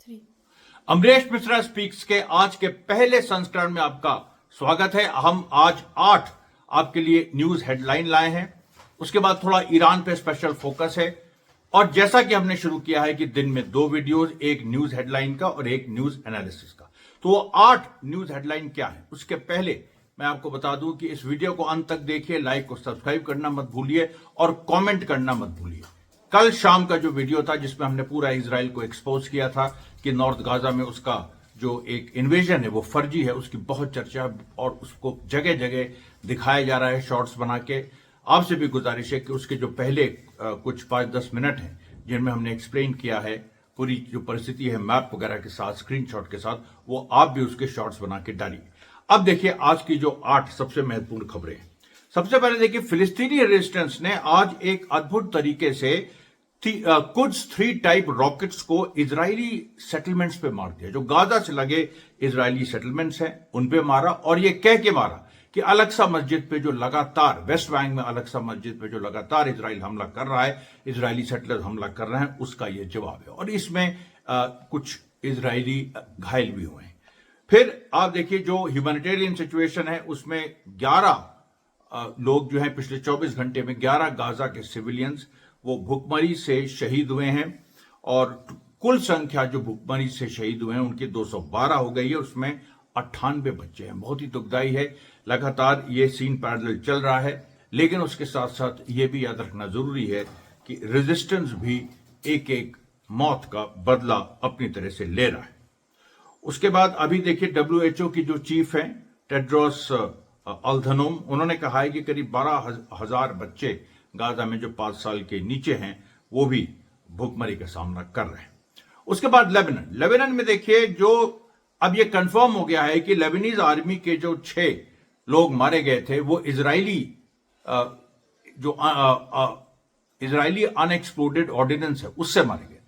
3 Amrish Mishra speaks के आज के पहले संस्करण में आपका स्वागत है। हम आज 8 आपके लिए न्यूज हेडलाइन लाए हैं। उसके बाद थोड़ा ईरान पे स्पेशल फोकस है और जैसा कि हमने शुरू किया है कि दिन में 2 वीडियोस, एक न्यूज हेडलाइन का और एक न्यूज एनालिसिस का। तो वो 8 न्यूज हेडलाइन क्या है उसके पहले मैं आपको बता दूं कि इस वीडियो को अंत तक देखिए, लाइक और सब्सक्राइब करना मत भूलिए और कमेंट करना मत भूलिए। कल शाम का जो वीडियो था जिसमें हमने पूरा इजराइल को एक्सपोज किया था कि नॉर्थ गाजा में उसका जो एक इन्वेजन है वो फर्जी है, उसकी बहुत चर्चा और उसको जगह जगह दिखाया जा रहा है शॉर्ट्स बना के। आपसे भी गुजारिश है कि उसके जो पहले कुछ 5-10 मिनट हैं जिनमें हमने एक्सप्लेन किया है पूरी जो परिस्थिति है मैप वगैरह के साथ, स्क्रीनशॉट के साथ, वो आप भी उसके शॉर्ट्स बना के डालिए। अब देखिए आज की जो 8 सबसे महत्वपूर्ण खबरें हैं। सबसे पहले देखिए, फिलिस्तीनी रेजिस्टेंस ने आज एक अद्भुत तरीके से कुछ 3 टाइप रॉकेट्स को इजरायली सेटलमेंट्स पे मार दिया। जो गाजा से लगे इजरायली सेटलमेंट्स हैं उन पे मारा और ये कह के मारा कि अलक्सा मस्जिद पे जो लगातार वेस्ट बैंक में अलक्सा मस्जिद पे जो लगातार इजराइल हमला कर रहा है, इजरायली सेटलर हमला कर रहे हैं, उसका ये जवाब है। और इसमें कुछ इजरायली घायल भी हुए हैं। फिर आप देखिए जो ह्यूमैनिटेरियन सिचुएशन है उसमें 11 लोग जो हैं पिछले 24 घंटे में 11 गाजा के सिविलियंस वो भुखमरी से शहीद हुए हैं और कुल संख्या जो भुखमरी से शहीद हुए हैं उनकी 212 हो गई है। उसमें 98 बच्चे हैं। बहुत ही दुखदाई है। लगातार ये सीन पैरेलल चल रहा है, लेकिन उसके साथ साथ ये भी याद रखना जरूरी है कि रेजिस्टेंस भी एक एक मौत का बदला अपनी तरह से ले रहा है। उसके बाद अभी देखिए WHO की जो चीफ हैं टेड्रोस अधनोम, उन्होंने कहा है कि करीब 12,000 बच्चे गाजा में जो 5 साल के नीचे हैं वो भी भूखमरी का सामना कर रहे हैं। उसके बाद लेबनान में देखिए जो अब ये कंफर्म हो गया है कि लेबनीज आर्मी के जो 6 लोग मारे गए थे वो इजरायली अनएक्सप्लोडेड ऑर्डिनेंस है उससे मारे गए।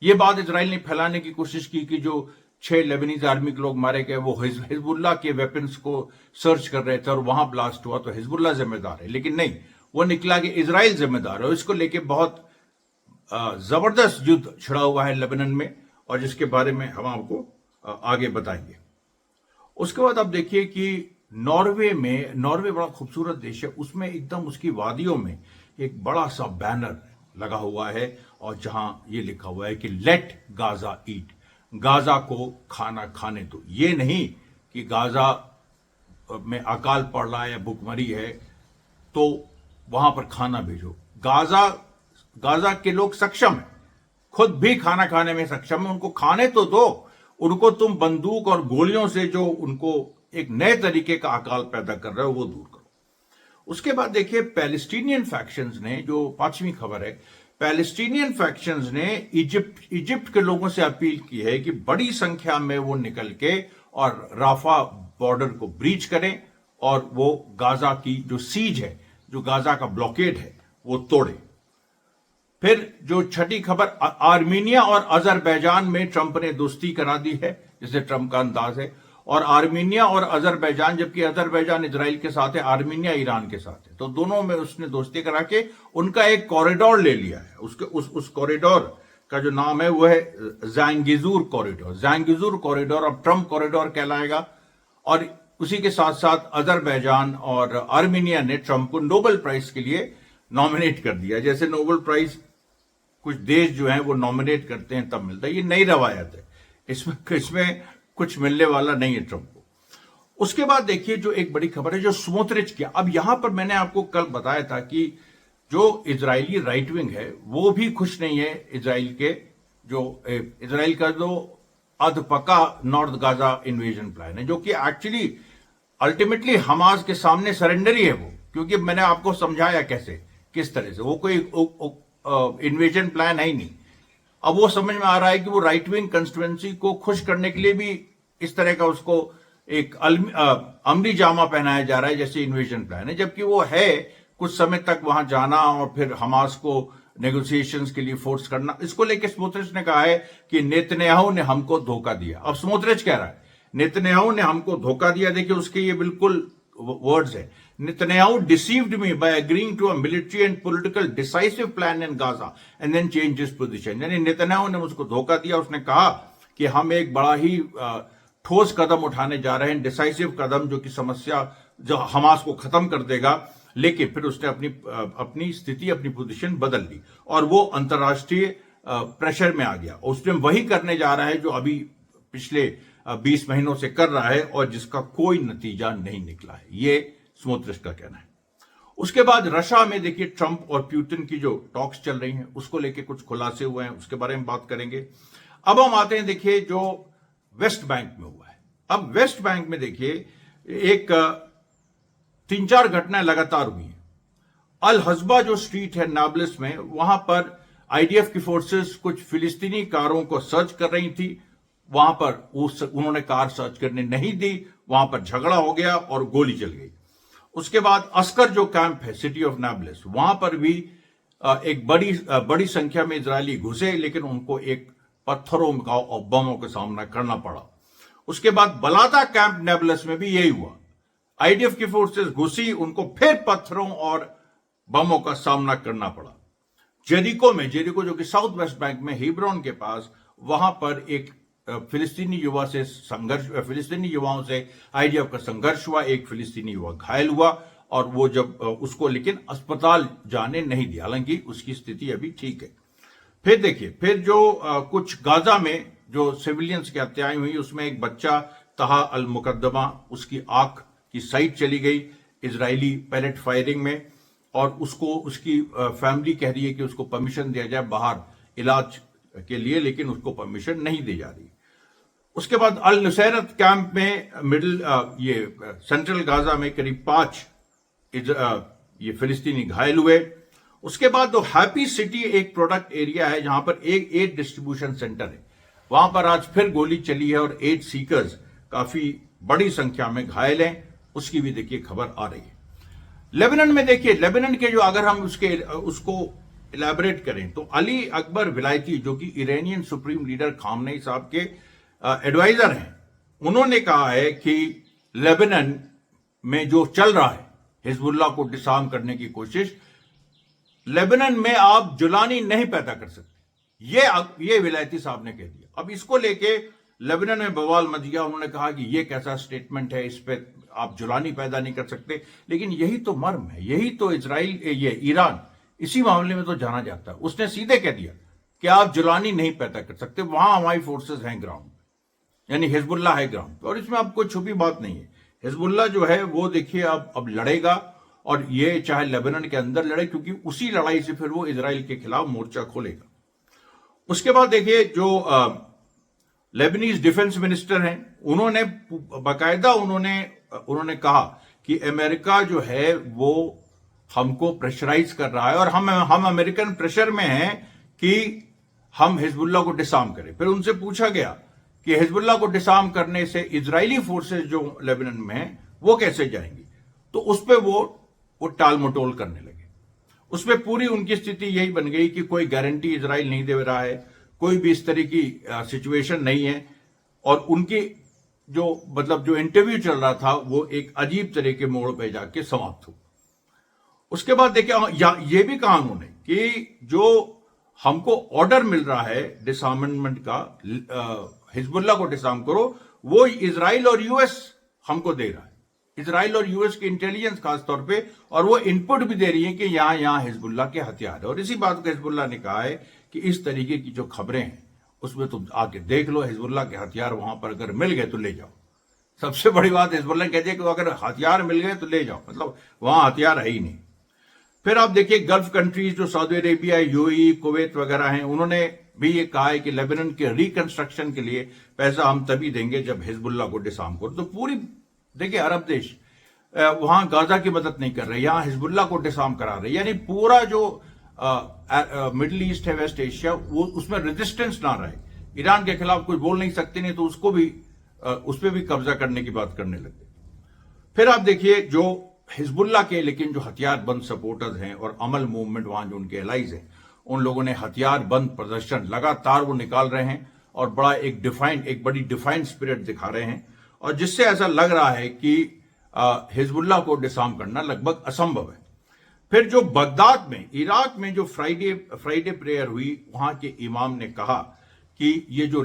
ये बात इजराइल ने फैलाने की कोशिश की कि जो 6 लेबनीज आर्मी के लोग मारे गए वो हिजबुल्लाह के वेपन्स को सर्च कर रहे थे और वहां ब्लास्ट हुआ तो हिजबुल्लाह जिम्मेदार है, लेकिन नहीं, वो निकला कि इजराइल जिम्मेदार है। इसको लेके बहुत जबरदस्त युद्ध छिड़ा हुआ है लेबनान में और जिसके बारे में हम आपको आगे बताएंगे। उसके बाद आप देखिए कि नॉर्वे बड़ा खूबसूरत देश है, उसमें एकदम उसकी वादियों में एक बड़ा सा बैनर लगा हुआ है और जहां ये लिखा हुआ है कि लेट गाजा ईट, गाजा को खाना खाने दो। ये नहीं कि गाजा में अकाल पड़ रहा है या भुखमरी है तो वहां पर खाना भेजो। गाजा के लोग सक्षम है, खुद भी खाना खाने में सक्षम है, उनको खाने तो दो। उनको तुम बंदूक और गोलियों से जो उनको एक नए तरीके का अकाल पैदा कर रहे हो वो दूर करो। उसके बाद देखिए पैलेस्टीनियन फैक्शंस ने, जो 5वीं खबर है, पैलेस्टीनियन फैक्शंस ने इजिप्ट के लोगों से अपील की है कि बड़ी संख्या में वो निकल के और राफा बॉर्डर को ब्रीच करें और वो गाजा की जो सीज है, जो गाजा का ब्लॉकेड है, वो तोड़े। फिर जो 6ठी खबर, आर्मीनिया और अजरबैजान में ट्रंप ने दोस्ती करा दी है, जिसे ट्रंप का अंदाज है। और आर्मीनिया और अजरबैजान, जबकि अजरबैजान इजराइल के साथ है, आर्मीनिया ईरान के साथ है, तो दोनों में उसने दोस्ती करा के उनका एक कॉरिडोर ले लिया है। उस कॉरिडोर का जो नाम है वो है ज़ैंगिज़ूर कॉरिडोर। ज़ैंगिज़ूर कॉरिडोर अब ट्रंप कॉरिडोर कहलाएगा। और उसी के साथ साथ अजरबैजान और आर्मीनिया ने ट्रंप को नोबेल प्राइज के लिए नॉमिनेट कर दिया। जैसे नोबेल प्राइज कुछ देश जो हैं वो नॉमिनेट करते हैं तब मिलता है, ये नई रवायत है, इसमें कुछ मिलने वाला नहीं है ट्रंप को। उसके बाद देखिए जो एक बड़ी खबर है जो स्मोत्रिच किया। अब यहां पर मैंने आपको कल बताया था कि जो इजरायली राइट विंग है वो भी खुश नहीं है इजराइल का जो अधपका नॉर्थ गाजा इन्वेजन प्लान है, जो कि एक्चुअली अल्टीमेटली हमास के सामने सरेंडर ही है वो, क्योंकि मैंने आपको समझाया कैसे किस तरह से वो कोई इन्वेजन प्लान है ही नहीं। अब वो समझ में आ रहा है कि वो राइट विंग कंस्टिट्यूएंसी को खुश करने के लिए भी इस तरह का उसको एक अमली जामा पहनाया जा रहा है जैसे इन्वेजन प्लान है, जबकि वो है कुछ समय तक वहां जाना और फिर हमास को नेगोशिएशंस के लिए फोर्स करना। इसको लेकर स्मोत्रिच ने कहा है कि नेतन्याहू ने हमको धोखा दिया। अब स्मोत्रिच कह रहा है नेतन्याहू ने हमको धोखा दिया। देखिए उसके ये बिल्कुल वर्ड्स है, Netanyahu deceived me by agreeing to a military and political decisive plan in Gaza and then change his position. यानी नेतन्याहू ने मुझको धोखा दिया। उसने कहा कि हम एक बड़ा ही ठोस कदम उठाने जा रहे हैं, डिसाइसिव कदम, जो कि समस्या जो हमास को खत्म कर देगा। लेकिन फिर उसने अपनी स्थिति, अपनी पोजीशन बदल ली और वो अंतर्राष्ट्रीय प्रेशर में आ गया। उसने वही करने जा रहा है जो अभी पिछले 20 महीनों से कर रहा है और जिसका कोई नतीजा नहीं निकला है, ये स्मोट्रिच का कहना है। उसके बाद रशिया में देखिए ट्रंप और पुतिन की जो टॉक्स चल रही हैं, उसको लेके कुछ खुलासे हुए हैं, उसके बारे में बात करेंगे। अब हम आते हैं देखिए जो वेस्ट बैंक में हुआ है। अब वेस्ट बैंक में देखिए एक 3-4 घटनाएं लगातार हुई हैं। अल हजबा जो स्ट्रीट है नाब्लिस में, वहां पर आईडीएफ की फोर्सेस कुछ फिलिस्तीनी कारों को सर्च कर रही थी। वहां पर उन्होंने कार सर्च करने नहीं दी, वहां पर झगड़ा हो गया और गोली चल गई। उसके बाद अस्कर जो कैंप है सिटी ऑफ नाब्लिस, वहां पर भी एक बड़ी संख्या में इजरायली घुसे, लेकिन उनको एक पत्थरों का और बमों का सामना करना पड़ा। उसके बाद बलाता कैंप नाब्लिस में भी यही हुआ, आईडीएफ की फोर्सेस घुसी, उनको फिर पत्थरों और बमों का सामना करना पड़ा। जेरिको जो कि साउथ वेस्ट बैंक में हेब्रोन के पास, वहां पर एक फिलिस्तीनी युवाओं से आईडीएफ का संघर्ष हुआ। एक फिलिस्तीनी युवा घायल हुआ और वो जब उसको लेकिन अस्पताल जाने नहीं दिया, हालांकि उसकी स्थिति अभी ठीक है। फिर देखिए, फिर जो कुछ गाजा में जो सिविलियंस की हत्याएं हुई, उसमें एक बच्चा तहा अल मुकद्दमा, उसकी आंख की साइट चली गई इजरायली पैलेट फायरिंग में, और उसकी फैमिली कह रही है कि उसको परमिशन दिया जाए बाहर इलाज के लिए, लेकिन उसको परमिशन नहीं दी जा रही। उसके बाद अल नुसैरत कैंप में ये सेंट्रल गाजा में करीब 5 ये फिलिस्तीनी घायल हुए। उसके बाद तो हैप्पी सिटी एक प्रोडक्ट एरिया है जहां पर एक एड डिस्ट्रीब्यूशन सेंटर है, वहां पर आज फिर गोली चली है और एड सीकर्स काफी बड़ी संख्या में घायल हैं, उसकी भी देखिए खबर आ रही है। लेबनान में देखिए, लेबनान के जो अगर हम उसको इलेबोरेट करें तो अली अकबर विलायती, जो कि ईरानियन सुप्रीम लीडर खामनेई साहब के एडवाइजर हैं, उन्होंने कहा है कि लेबनान में जो चल रहा है हिजबुल्लाह को डिसआर्म करने की कोशिश, लेबनान में आप जुलानी नहीं पैदा कर सकते, ये विलायती साहब ने कह दिया। अब इसको लेके लेबनान में बवाल मच गया। उन्होंने कहा कि ये कैसा स्टेटमेंट है, इस पे आप जुलानी पैदा नहीं कर सकते। लेकिन यही तो मर्म है, यही तो इजराइल, ये ईरान इसी मामले में तो जाना जाता है। उसने सीधे कह दिया कि आप जुलानी नहीं पैदा कर सकते, वहां हमारी फोर्सेस हैं ग्राउंड, यानी हिजबुल्लाह है ग्राउंड। और इसमें अब कोई छुपी बात नहीं है। हिजबुल्लाह जो है वो देखिए अब लड़ेगा, और ये चाहे लेबनान के अंदर लड़े, क्योंकि उसी लड़ाई से फिर वो इजराइल के खिलाफ मोर्चा खोलेगा। उसके बाद देखिए जो लेबनीज डिफेंस मिनिस्टर हैं, उन्होंने बाकायदा उन्होंने कहा कि अमेरिका जो है वो हमको प्रेशराइज कर रहा है और हम अमेरिकन प्रेशर में हैं कि हम हिजबुल्लाह को डिसआर्म करें। फिर उनसे पूछा गया कि हिजबुल्लाह को डिसआर्म करने से इजरायली फोर्सेस जो लेबनान में हैं वो कैसे जाएंगी, तो उस पर वो टाल मटोल करने लगे। उसमें पूरी उनकी स्थिति यही बन गई कि कोई गारंटी इजराइल नहीं दे रहा है, कोई भी इस तरह की सिचुएशन नहीं है, और उनकी जो इंटरव्यू चल रहा था वो एक अजीब तरह के मोड़ पे जाके समाप्त हुआ। उसके बाद देखिए ये भी कहा उन्होंने कि जो हमको ऑर्डर मिल रहा है डिसआर्ममेंट का, हिजबुल्लाह को डिसआर्म करो, वो इजराइल और यूएस हमको दे रहा है, इजराइल और यूएस की इंटेलिजेंस खास तौर पे, और वो इनपुट भी दे रही है कि यहां हिजबुल्लाह के हथियार है। और इसी बात को हिजबुल्लाह ने कहा है कि इस तरीके की जो खबरें हैं उसमें तुम आके देख लो, हिजबुल्लाह के हथियार वहां पर अगर मिल गए तो ले जाओ। सबसे बड़ी बात हिजबुल्लाह कहती है कि अगर हथियार मिल गए तो ले जाओ, मतलब वहां हथियार है ही नहीं। फिर आप देखिए गल्फ कंट्रीज जो सऊदी अरेबिया, यूएई, कुवैत वगैरह हैं, उन्होंने भी ये कहा है कि लेबनान के रिकंस्ट्रक्शन के लिए पैसा हम तभी देंगे जब हिजबुल्लाह को डिसआर्म करो। तो पूरी देखिए अरब देश वहां गाजा की मदद नहीं कर रहे, यहां हिजबुल्लाह को डिसआर्म करा रहे, यानी पूरा जो मिडिल ईस्ट है, वेस्ट एशिया, वो उसमें रेजिस्टेंस ना रहे। ईरान के खिलाफ कुछ बोल नहीं सकते, नहीं तो उसको भी उस पर भी कब्जा करने की बात करने लगे। फिर आप देखिए जो हिजबुल्लाह के लेकिन जो हथियारबंद सपोर्टर्स हैं और अमल मूवमेंट वहां जो उनके एलाइज हैं, उन लोगों ने हथियारबंद प्रदर्शन लगातार वो निकाल रहे हैं और एक बड़ी डिफाइंड स्पिरिट दिखा रहे हैं, और जिससे ऐसा लग रहा है कि हिजबुल्लाह को डिसआर्म करना लगभग असंभव है। फिर जो बगदाद में, इराक में जो फ्राइडे प्रेयर हुई, वहां के इमाम ने कहा कि ये जो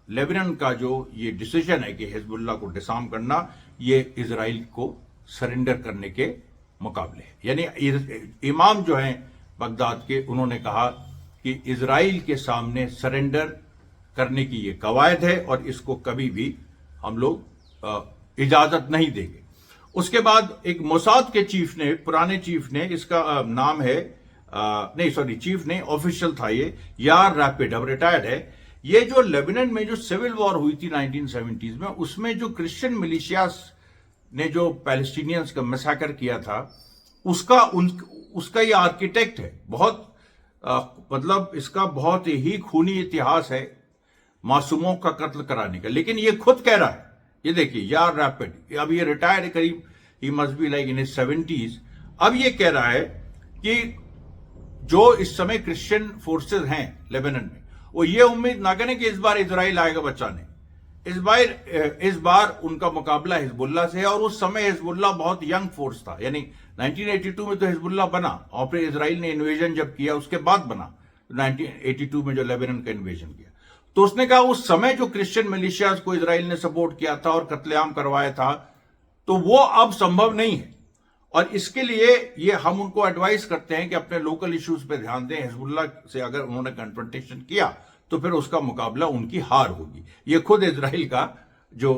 लेबनान का जो ये डिसीजन है कि हिजबुल्लाह को डिसआर्म करना, ये इजराइल को सरेंडर करने के मुकाबले है। यानी इमाम जो हैं बगदाद के, उन्होंने कहा कि इजराइल के सामने सरेंडर करने की ये कवायद है और इसको कभी भी हम लोग इजाजत नहीं देंगे। उसके बाद एक मोसाद के चीफ ने, पुराने चीफ ने, इसका नाम है नहीं सॉरी चीफ नहीं, ऑफिशियल था ये, यार रैपिड, अब रिटायर्ड है। ये जो लेबनान में जो सिविल वॉर हुई थी 1970s में, उसमें जो क्रिश्चियन मिलिशियास ने जो पैलेस्टीनियंस का मैसेकर किया था, उसका ये आर्किटेक्ट है। बहुत मतलब इसका बहुत ही खूनी इतिहास है मासूमों का कत्ल कराने का। लेकिन ये खुद कह रहा है, ये देखिए यार रैपिड, अब ये रिटायर्ड है, करीब he must be like in 70s। अब ये कह रहा है कि जो इस समय क्रिश्चियन फोर्सेस हैं लेबनान में, वो ये उम्मीद ना करें कि इस बार इजराइल आएगा बचाने। इस बार उनका मुकाबला हिजबुल्लाह से है, और उस समय हिजबुल्लाह बहुत यंग फोर्स था। यानी 1982 में तो हिजबुल्लाह बना, और फिर इजराइल ने इन्वेजन जब किया उसके बाद बना 1982 में जो लेबनान का इन्वेजन किया। तो उसने कहा उस समय जो क्रिश्चियन मिलिशियाज को इजराइल ने सपोर्ट किया था और कत्लेआम करवाया था, तो वो अब संभव नहीं है। और इसके लिए ये हम उनको एडवाइस करते हैं कि अपने लोकल इश्यूज पे ध्यान दें। हिजबुल्लाह से अगर उन्होंने कन्फ्रंटेशन किया तो फिर उसका मुकाबला उनकी हार होगी। ये खुद इजराइल का जो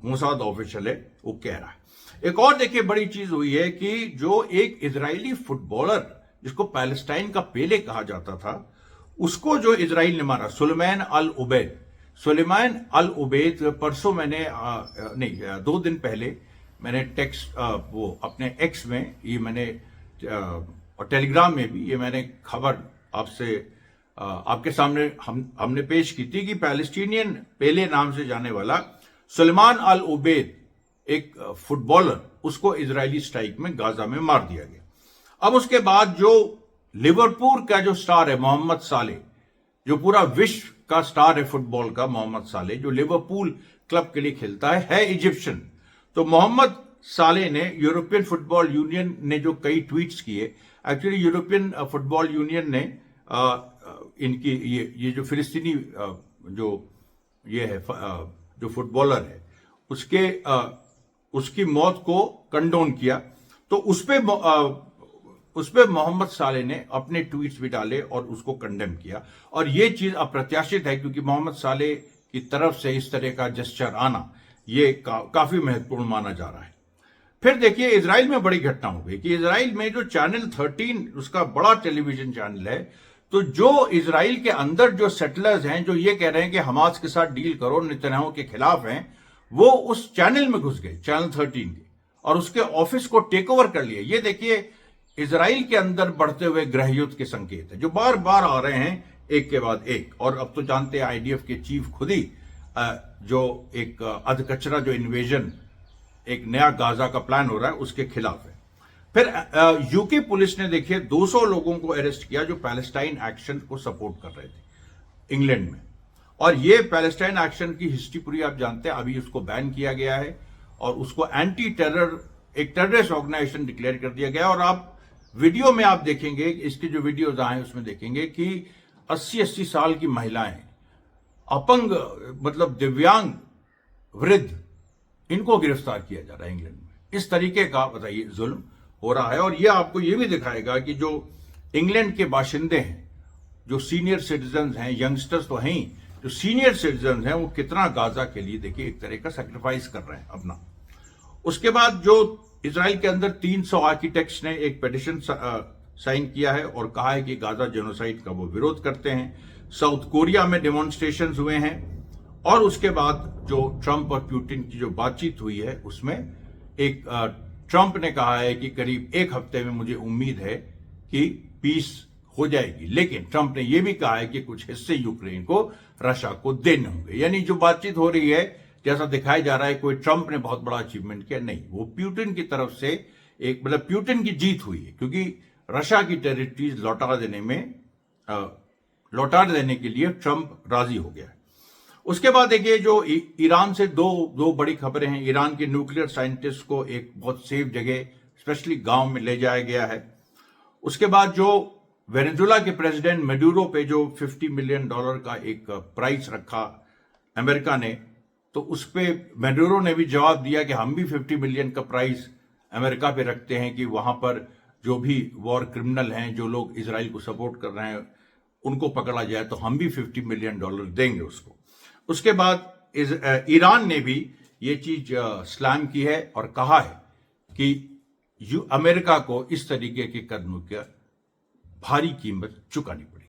मोसाद ऑफिशियल है वो कह रहा है। एक और देखिए बड़ी चीज हुई है कि जो एक इजरायली फुटबॉलर जिसको पैलेस्टाइन का पेले कहा जाता था, उसको जो इजराइल ने मारा, सुलेमान अल उबैद। सुलेमान अल उबैद परसों मैंने नहीं 2 दिन पहले मैंने टेक्स्ट वो अपने एक्स में ये मैंने और टेलीग्राम में भी ये मैंने खबर आपसे आपके सामने हमने पेश की थी कि पैलेस्टीनियन पेले नाम से जाने वाला सुलेमान अल उबैद, एक फुटबॉलर, उसको इजरायली स्ट्राइक में गाजा में मार दिया गया। अब उसके बाद जो लिवरपूल का जो स्टार है मोहम्मद साले, जो पूरा विश्व का स्टार है फुटबॉल का, मोहम्मद साले जो लिवरपूल क्लब के लिए खेलता है इजिप्शियन। तो मोहम्मद साले ने, यूरोपियन फुटबॉल यूनियन ने जो कई ट्वीट्स किए, एक्चुअली यूरोपियन फुटबॉल यूनियन ने इनकी ये जो फिलिस्तीनी जो ये है जो फुटबॉलर है उसकी मौत को कंडोन किया। तो उस पे मोहम्मद साले ने अपने ट्वीट्स भी डाले और उसको कंडेम किया। और ये चीज अप्रत्याशित है क्योंकि मोहम्मद साले की तरफ से इस तरह का जेस्चर आना ये काफी महत्वपूर्ण माना जा रहा है। फिर देखिए इजराइल में बड़ी घटना हो गई कि इजराइल में जो चैनल 13 उसका बड़ा टेलीविजन चैनल है, तो जो इजराइल के अंदर जो सेटलर्स हैं जो ये कह रहे हैं कि हमास के साथ डील करो, नेतन्याहू के खिलाफ हैं, वो उस चैनल में घुस गए, चैनल 13 के, और उसके ऑफिस को टेक ओवर कर लिया। ये देखिए इजराइल के अंदर बढ़ते हुए गृहयुद्ध के संकेत है जो बार बार आ रहे हैं एक के बाद एक। और अब तो जानते हैं आईडीएफ के चीफ खुद ही जो एक अधकचरा जो इन्वेजन, एक नया गाजा का प्लान हो रहा है, उसके खिलाफ है। फिर यूके पुलिस ने देखिए 200 लोगों को अरेस्ट किया जो पैलेस्टाइन एक्शन को सपोर्ट कर रहे थे इंग्लैंड में। और ये पैलेस्टाइन एक्शन की हिस्ट्री पूरी आप जानते हैं। अभी उसको बैन किया गया है और उसको एंटी टेरर, एक टेररिस्ट ऑर्गेनाइजेशन डिक्लेयर कर दिया गया। और आप वीडियो में आप देखेंगे, इसकी जो वीडियोज आए उसमें देखेंगे कि 80-80 साल की महिलाएं, अपंग मतलब दिव्यांग, वृद्ध, इनको गिरफ्तार किया जा रहा है इंग्लैंड में। इस तरीके का बताइए जुल्म हो रहा है। और यह आपको यह भी दिखाएगा कि जो इंग्लैंड के बाशिंदे हैं, जो सीनियर सिटीजन हैं, यंगस्टर्स तो हैं ही, जो सीनियर सिटीजन हैं वो कितना गाजा के लिए देखिए एक तरह का सैक्रिफाइस कर रहे हैं अपना। उसके बाद जो इजराइल के अंदर 300 आर्किटेक्ट्स ने एक पिटीशन साइन किया है और कहा है कि गाजा जेनोसाइड का वो विरोध करते हैं। साउथ कोरिया में डेमोन्स्ट्रेशंस हुए हैं। और उसके बाद जो ट्रंप और पुतिन की जो बातचीत हुई है उसमें एक ट्रंप ने कहा है कि करीब 1 हफ्ते में मुझे उम्मीद है कि पीस हो जाएगी। लेकिन ट्रंप ने यह भी कहा है कि कुछ हिस्से यूक्रेन को रशिया को देने होंगे। यानी जो बातचीत हो रही है, जैसा दिखाया जा रहा है, कोई ट्रंप ने बहुत बड़ा अचीवमेंट किया नहीं, वो पुतिन की तरफ से एक मतलब पुतिन की जीत हुई है क्योंकि रशिया की टेरिटरीज लौटा देने के लिए ट्रंप राजी हो गया है। उसके बाद देखिए जो ईरान से दो बड़ी खबरें हैं। ईरान के न्यूक्लियर साइंटिस्ट को एक बहुत सेफ जगह, स्पेशली गांव में ले जाया गया है। उसके बाद जो वेनेजुला के प्रेसिडेंट मेडुरो पे जो $50 मिलियन का एक प्राइस रखा अमेरिका ने, तो उस पे मेडुरो ने भी जवाब दिया कि हम भी 50 मिलियन का प्राइस अमेरिका पे रखते हैं कि वहां पर जो भी वॉर क्रिमिनल हैं, जो लोग इजराइल को सपोर्ट कर रहे हैं, उनको पकड़ा जाए तो हम भी $50 मिलियन देंगे उसको। उसके बाद ईरान ने भी ये चीज स्लैम की है और कहा है कि अमेरिका को इस तरीके के कदमों की भारी कीमत चुकानी पड़ेगी।